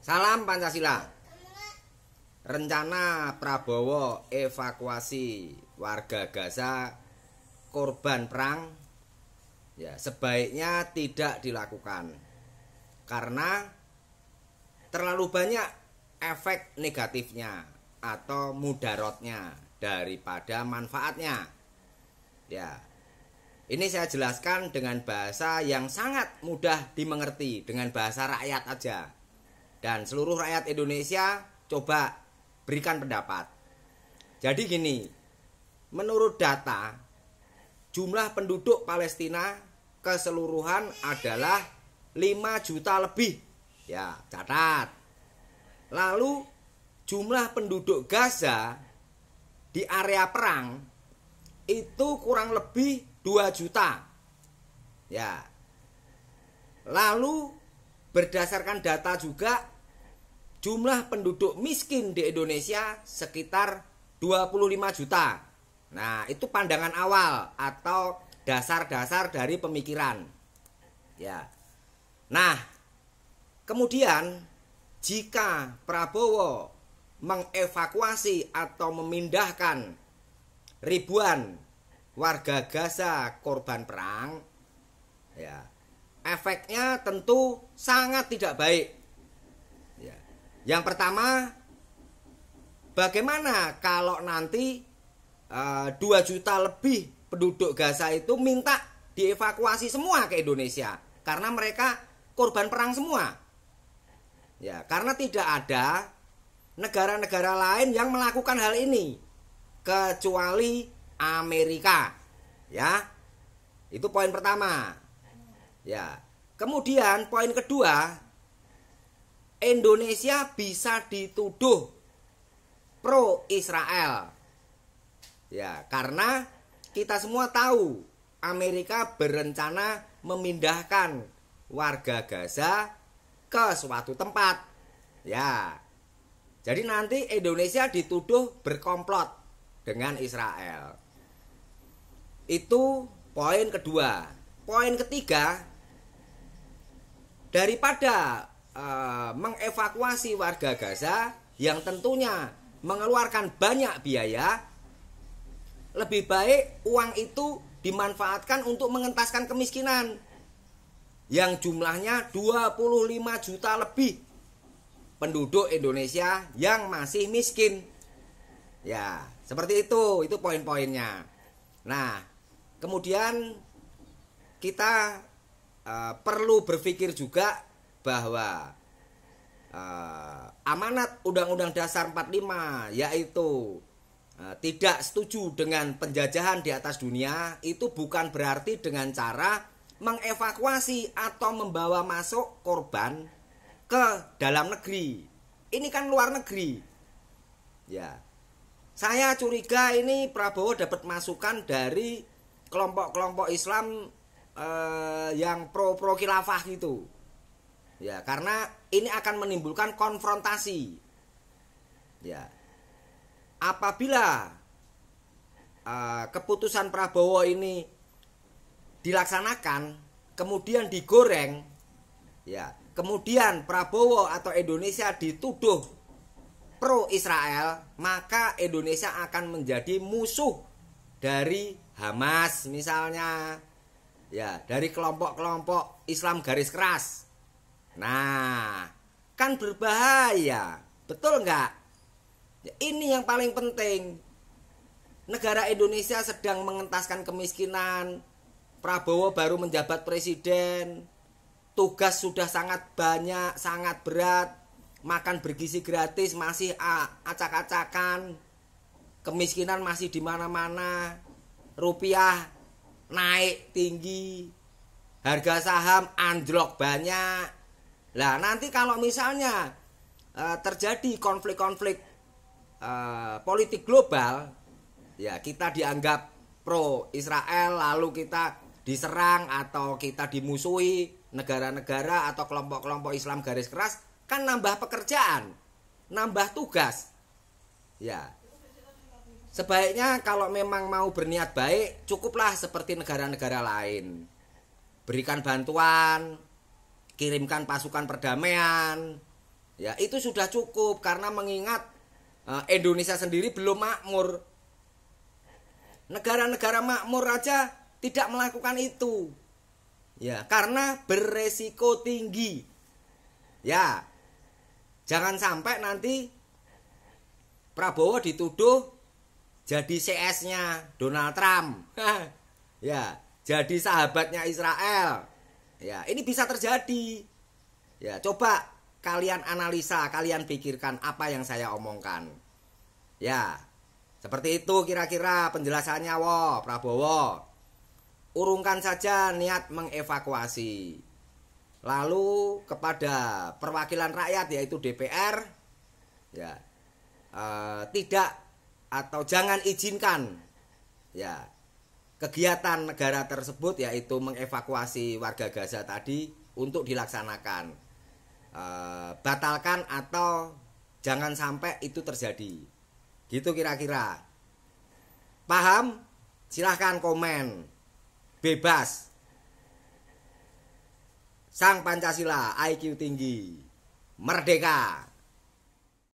Salam Pancasila. Rencana Prabowo evakuasi warga Gaza korban perang ya sebaiknya tidak dilakukan karena terlalu banyak efek negatifnya atau mudaratnya daripada manfaatnya. Ya. Ini saya jelaskan dengan bahasa yang sangat mudah dimengerti, dengan bahasa rakyat aja. Dan seluruh rakyat Indonesia coba berikan pendapat. Jadi gini, menurut data jumlah penduduk Palestina keseluruhan adalah 5 juta lebih. Ya, catat. Lalu jumlah penduduk Gaza di area perang itu kurang lebih 2 juta. Ya. Lalu berdasarkan data juga jumlah penduduk miskin di Indonesia sekitar 25 juta. Nah, itu pandangan awal atau dasar-dasar dari pemikiran. Ya. Nah, kemudian jika Prabowo mengevakuasi atau memindahkan ribuan warga Gaza korban perang, ya, efeknya tentu sangat tidak baik. Ya. Yang pertama, bagaimana kalau nanti 2 juta lebih penduduk Gaza itu minta dievakuasi semua ke Indonesia karena mereka korban perang semua. Ya, karena tidak ada negara-negara lain yang melakukan hal ini kecuali Amerika. Ya. Itu poin pertama. Ya. Kemudian poin kedua, Indonesia bisa dituduh pro Israel. Ya, karena kita semua tahu Amerika berencana memindahkan warga Gaza ke suatu tempat. Ya. Jadi nanti Indonesia dituduh berkomplot dengan Israel. Itu poin kedua. Poin ketiga, daripada mengevakuasi warga Gaza yang tentunya mengeluarkan banyak biaya, lebih baik uang itu dimanfaatkan untuk mengentaskan kemiskinan yang jumlahnya 25 juta lebih penduduk Indonesia yang masih miskin. Ya, seperti itu poin-poinnya. Nah, kemudian kita perlu berpikir juga bahwa amanat Undang-Undang Dasar 45 yaitu tidak setuju dengan penjajahan di atas dunia itu bukan berarti dengan cara mengevakuasi atau membawa masuk korban ke dalam negeri. Ini kan luar negeri. Ya. Saya curiga ini Prabowo dapat masukan dari kelompok-kelompok Islam yang pro khilafah gitu. Ya, karena ini akan menimbulkan konfrontasi. Ya. Apabila keputusan Prabowo ini dilaksanakan, kemudian digoreng, ya, kemudian Prabowo atau Indonesia dituduh pro Israel, maka Indonesia akan menjadi musuh dari Hamas misalnya, ya, dari kelompok-kelompok Islam garis keras. Nah, kan berbahaya, betul nggak? Ya, ini yang paling penting. Negara Indonesia sedang mengentaskan kemiskinan. Prabowo baru menjabat presiden. Tugas sudah sangat banyak, sangat berat. Makan bergizi gratis masih acak-acakan. Kemiskinan masih di mana-mana. Rupiah naik tinggi. Harga saham anjlok banyak. Lah nanti kalau misalnya terjadi konflik-konflik politik global, ya kita dianggap pro Israel, lalu kita diserang atau kita dimusuhi negara-negara atau kelompok-kelompok Islam garis keras, kan nambah pekerjaan, nambah tugas. Ya. Sebaiknya kalau memang mau berniat baik, cukuplah seperti negara-negara lain. Berikan bantuan, kirimkan pasukan perdamaian, Ya, itu sudah cukup karena mengingat Indonesia sendiri belum makmur. Negara-negara makmur aja tidak melakukan itu. Ya, karena beresiko tinggi. Ya. Jangan sampai nanti Prabowo dituduh jadi CS-nya Donald Trump. Ya, jadi sahabatnya Israel. Ya, ini bisa terjadi. Ya, coba kalian analisa, kalian pikirkan apa yang saya omongkan. Ya, seperti itu kira-kira penjelasannya Prabowo. Urungkan saja niat mengevakuasi. Lalu kepada perwakilan rakyat yaitu DPR, ya tidak atau jangan izinkan ya kegiatan negara tersebut yaitu mengevakuasi warga Gaza tadi untuk dilaksanakan. Batalkan atau jangan sampai itu terjadi. Gitu kira-kira. Paham? Silahkan komen. Bebas. Sang Pancasila, IQ tinggi, merdeka.